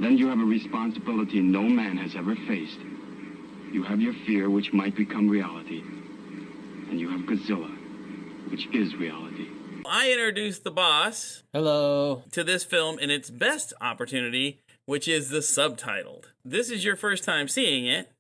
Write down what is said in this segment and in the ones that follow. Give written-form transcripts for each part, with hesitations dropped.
Then you have a responsibility no man has ever faced. You have your fear, which might become reality. And you have Godzilla, which is reality. I introduced the boss Hello. to this film in its best opportunity, which is the subtitled. This is your first time seeing it.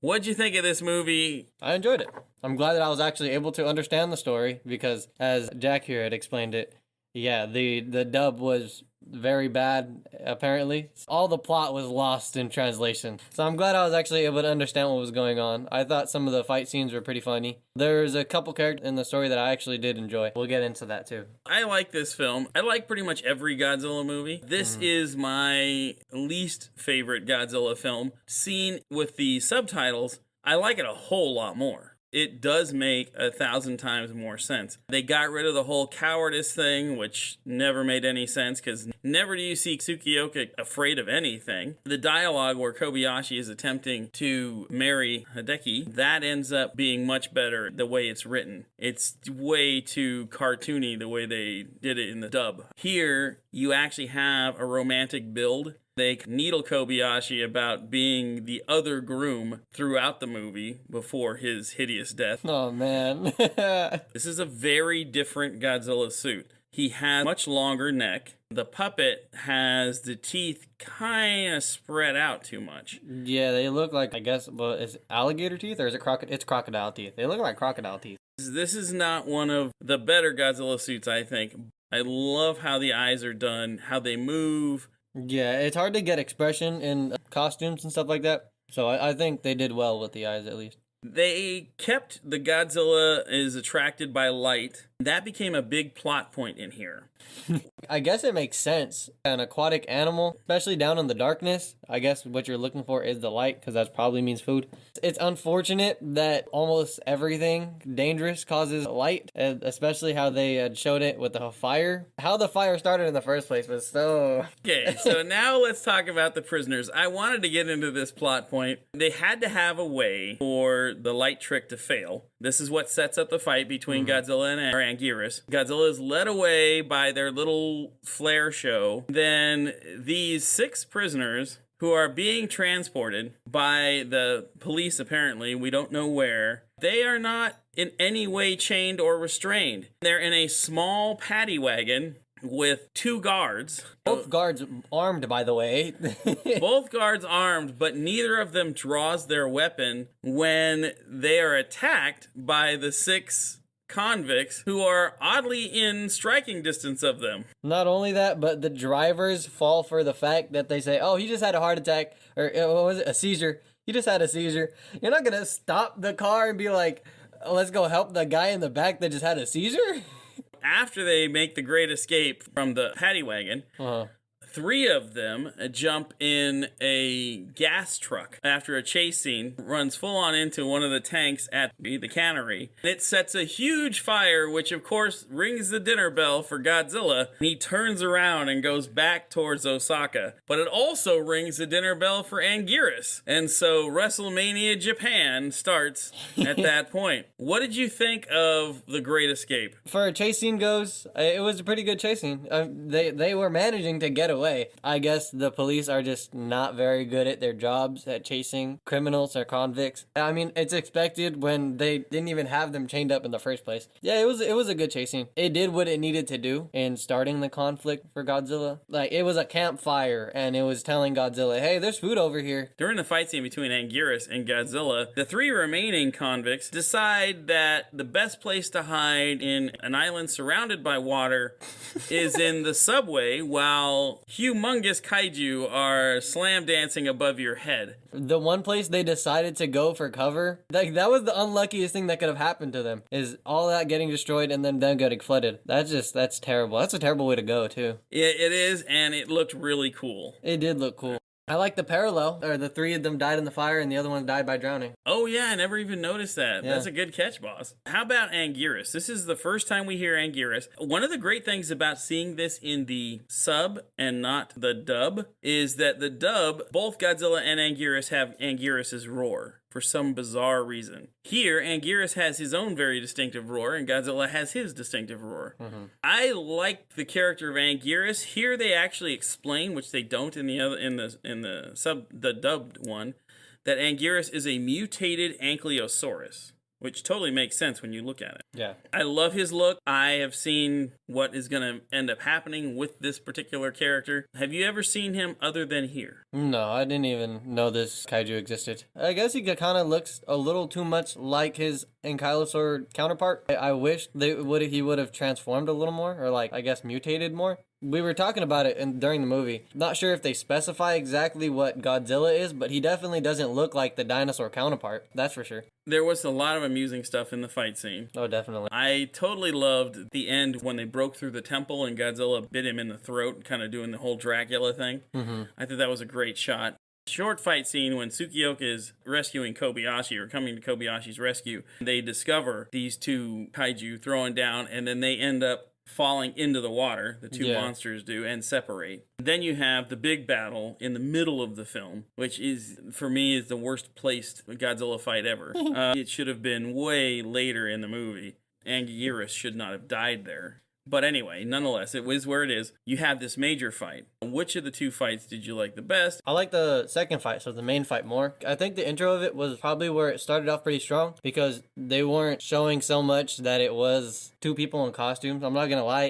What'd you think of this movie? I enjoyed it. I'm glad that I was actually able to understand the story because, as Jack here had explained it, yeah, the dub was very bad, apparently. All the plot was lost in translation. So I'm glad I was actually able to understand what was going on. I thought some of the fight scenes were pretty funny. There's a couple characters in the story that I actually did enjoy. We'll get into that too. I like this film. I like pretty much every Godzilla movie. This is my least favorite Godzilla film. Seen with the subtitles, I like it a whole lot more. It does make 1,000 times more sense. They got rid of the whole cowardice thing, which never made any sense, because never do you see Tsukioka afraid of anything. The dialogue where Kobayashi is attempting to marry Hideki, that ends up being much better the way it's written. It's way too cartoony the way they did it in the dub. Here, you actually have a romantic build. They needle Kobayashi about being the other groom throughout the movie before his hideous death. Oh, man. This is a very different Godzilla suit. He has a much longer neck. The puppet has the teeth kind of spread out too much. Yeah, they look like, I guess, well, is it alligator teeth or is it it's crocodile teeth? They look like crocodile teeth. This is not one of the better Godzilla suits, I think. I love how the eyes are done, how they move. Yeah, it's hard to get expression in costumes and stuff like that. So I think they did well with the eyes, at least. They kept the Godzilla is attracted by light. That became a big plot point in here. I guess it makes sense. An aquatic animal, especially down in the darkness, I guess what you're looking for is the light, because that probably means food. It's unfortunate that almost everything dangerous causes light, and especially how they had showed it with the fire. How the fire started in the first place was so... Okay, so now let's talk about the prisoners. I wanted to get into this plot point. They had to have a way for the light trick to fail. This is what sets up the fight between Godzilla and Angirus. Godzilla is led away by their little flare show. Then these 6 prisoners who are being transported by the police, apparently, we don't know where, they are not in any way chained or restrained. They're in a small paddy wagon with 2 guards. Both guards armed, by the way. Both guards armed, but neither of them draws their weapon when they are attacked by the 6 convicts who are oddly in striking distance of them. Not only that, but the drivers fall for the fact that they say, oh, he just had a heart attack, or what was it, a seizure. He just had a seizure. You're not going to stop the car and be like, let's go help the guy in the back that just had a seizure? After they make the great escape from the paddy wagon, 3 of them jump in a gas truck after a chase scene runs full on into one of the tanks at the cannery. It sets a huge fire, which of course rings the dinner bell for Godzilla. He turns around and goes back towards Osaka. But it also rings the dinner bell for Angirus. And so WrestleMania Japan starts at that point. What did you think of The Great Escape? For a chase scene goes, it was a pretty good chase scene. They were managing to get away. I guess the police are just not very good at their jobs at chasing criminals or convicts. I mean, it's expected when they didn't even have them chained up in the first place. Yeah, it was a good chase scene. It did what it needed to do in starting the conflict for Godzilla. Like, it was a campfire, and it was telling Godzilla, hey, there's food over here. During the fight scene between Angirus and Godzilla, the 3 remaining convicts decide that the best place to hide in an island surrounded by water is in the subway while humongous kaiju are slam dancing above your head. The one place they decided to go for cover, like, that was the unluckiest thing that could have happened to them, is all that getting destroyed and then them getting flooded. That's terrible. That's a terrible way to go, too. It is, and it looked really cool. It did look cool. I like the parallel, or the 3 of them died in the fire and the other one died by drowning. Oh yeah, I never even noticed that. Yeah. That's a good catch, boss. How about Angirus? This is the first time we hear Angirus. One of the great things about seeing this in the sub and not the dub is that the dub, both Godzilla and Angirus have Angirus's roar. for some bizarre reason. Here, Angirus has his own very distinctive roar, and Godzilla has his distinctive roar. I like the character of Angirus. Here, they actually explain, which they don't in the dubbed one, that Angirus is a mutated ankylosaurus, which totally makes sense when you look at it. Yeah. I love his look. I have seen what is going to end up happening with this particular character. Have you ever seen him other than here? No, I didn't even know this kaiju existed. I guess he kind of looks a little too much like his ankylosaur counterpart. I wish he would have transformed a little more, or like, I guess, mutated more. We were talking about it during the movie. Not sure if they specify exactly what Godzilla is, but he definitely doesn't look like the dinosaur counterpart. That's for sure. There was a lot of amusing stuff in the fight scene. Oh, definitely. I totally loved the end when they broke through the temple and Godzilla bit him in the throat, kind of doing the whole Dracula thing. I thought that was a great shot. Short fight scene when Tsukiyoka is rescuing Kobayashi, or coming to Kobayashi's rescue. They discover these two kaiju throwing down, and then they end up falling into the water, the two monsters do, and separate. Then you have the big battle in the middle of the film, which is, for me, is the worst placed Godzilla fight ever. It should have been way later in the movie. Angirus should not have died there. But anyway, nonetheless, it was where it is. You have this major fight. Which of the two fights did you like the best? I like the second fight, so the main fight more. I think the intro of it was probably where it started off pretty strong because they weren't showing so much that it was two people in costumes. I'm not gonna lie,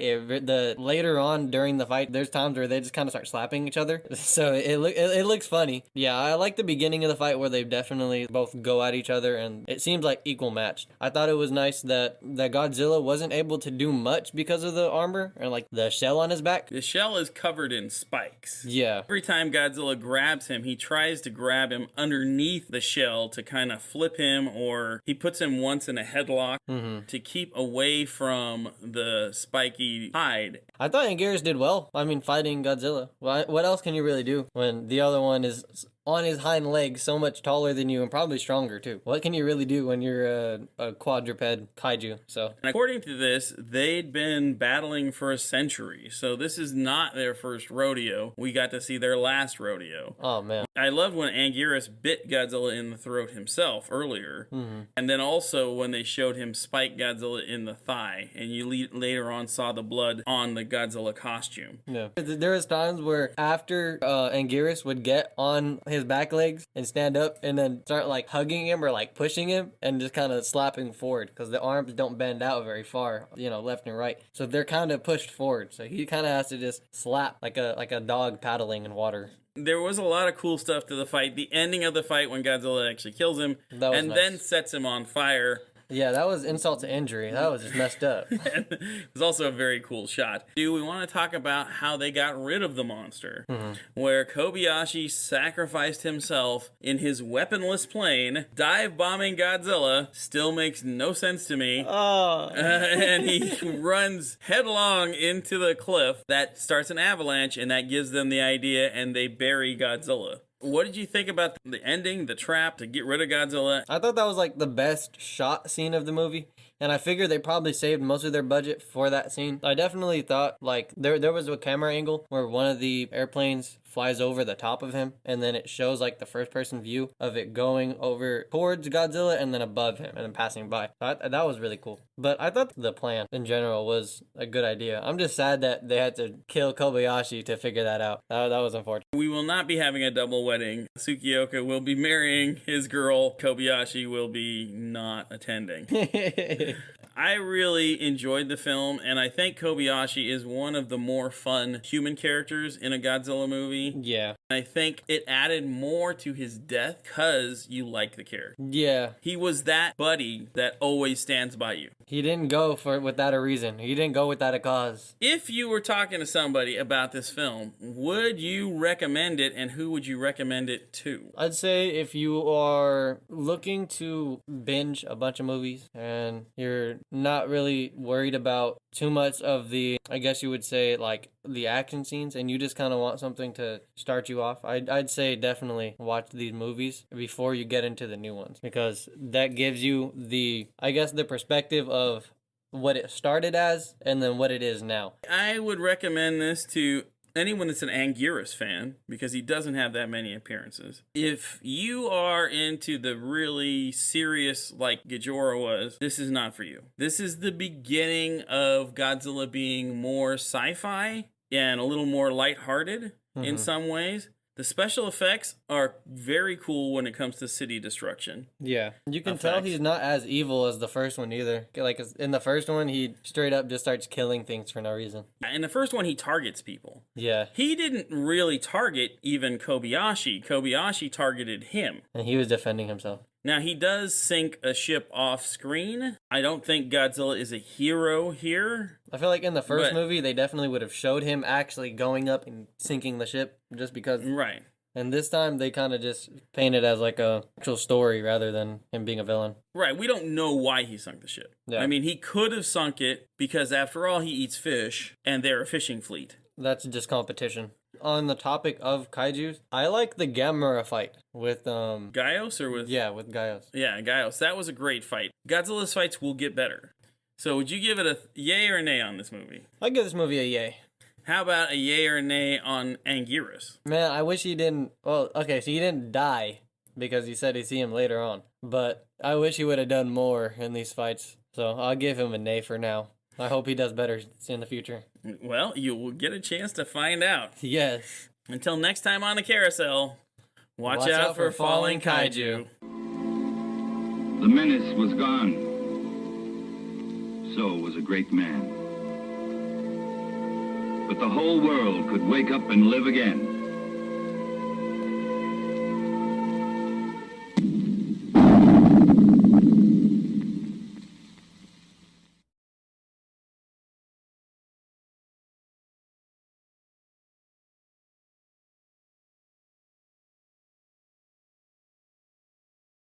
later on during the fight, there's times where they just kind of start slapping each other. So it looks funny. Yeah, I like the beginning of the fight where they definitely both go at each other and it seems like equal matched. I thought it was nice that Godzilla wasn't able to do much because of the armor and like the shell on his back. The shell is covered in spikes. Yeah. Every time Godzilla grabs him, he tries to grab him underneath the shell to kind of flip him, or he puts him once in a headlock to keep away from the spiky hide. I thought Angirus did well. I mean, fighting Godzilla. What else can you really do when the other one is on his hind legs, so much taller than you and probably stronger too? What can you really do when you're a quadruped kaiju? So, and according to this, they'd been battling for a century, so this is not their first rodeo. We got to see their last rodeo. Oh man, I loved when Angirus bit Godzilla in the throat himself earlier, and then also when they showed him spike Godzilla in the thigh, and you later on saw the blood on the Godzilla costume. Yeah, there was times where after Angirus would get on his back legs and stand up and then start like hugging him or like pushing him and just kind of slapping forward because the arms don't bend out very far, left and right. So they're kind of pushed forward. So he kind of has to just slap like a dog paddling in water. There was a lot of cool stuff to the fight. The ending of the fight when Godzilla actually kills him and nice. Then sets him on fire. Yeah, that was insult to injury. That was just messed up. It was also a very cool shot. Do we want to talk about how they got rid of the monster? Where Kobayashi sacrificed himself in his weaponless plane, dive bombing Godzilla, still makes no sense to me. And he runs headlong into the cliff. That starts an avalanche, and that gives them the idea, and they bury Godzilla. What did you think about the ending, the trap to get rid of Godzilla? I thought that was like the best shot scene of the movie. And I figured they probably saved most of their budget for that scene. I definitely thought like there was a camera angle where one of the airplanes flies over the top of him and then it shows like the first person view of it going over towards Godzilla and then above him and then passing by. That was really cool. But I thought the plan in general was a good idea. I'm just sad that they had to kill Kobayashi to figure that out. That was unfortunate. We will not be having a double wedding. Tsukiyoka will be marrying his girl. Kobayashi will be not attending. I really enjoyed the film, and I think Kobayashi is one of the more fun human characters in a Godzilla movie. Yeah. I think it added more to his death because you like the character. Yeah. He was that buddy that always stands by you. He didn't go for it without a reason. He didn't go without a cause. If you were talking to somebody about this film, would you recommend it, and who would you recommend it to? I'd say if you are looking to binge a bunch of movies and you're not really worried about too much of the, I guess you would say, like the action scenes, and you just kind of want something to start you off, I'd say definitely watch these movies before you get into the new ones, because that gives you the, I guess, the perspective of what it started as and then what it is now. I would recommend this to anyone that's an Angirus fan, because he doesn't have that many appearances. If you are into the really serious, like Ghidorah was, this is not for you. This is the beginning of Godzilla being more sci-fi and a little more lighthearted in some ways. The special effects are very cool when it comes to city destruction. Yeah. You can tell he's not as evil as the first one either. Like, in the first one, he straight up just starts killing things for no reason. In the first one, he targets people. Yeah. He didn't really target even Kobayashi. Kobayashi targeted him. And he was defending himself. Now, he does sink a ship off screen. I don't think Godzilla is a hero here. I feel like in the first movie, they definitely would have showed him actually going up and sinking the ship just because. Right. And this time, they kind of just paint it as like a actual story rather than him being a villain. Right. We don't know why he sunk the ship. Yeah. I mean, he could have sunk it because, after all, he eats fish, and they're a fishing fleet. That's just competition. On the topic of kaijus, I like the Gamera fight with Gaios or with with Gaios. Yeah, Gaios. That was a great fight. Godzilla's fights will get better. So would you give it a yay or a nay on this movie? I'd give this movie a yay. How about a yay or a nay on Angirus? Man, I wish he didn't. Well, okay, so he didn't die because you said he'd see him later on. But I wish he would have done more in these fights. So I'll give him a nay for now. I hope he does better in the future. Well, you will get a chance to find out. Yes. Until next time on the carousel, watch out for falling kaiju. The menace was gone. So was a great man. But the whole world could wake up and live again.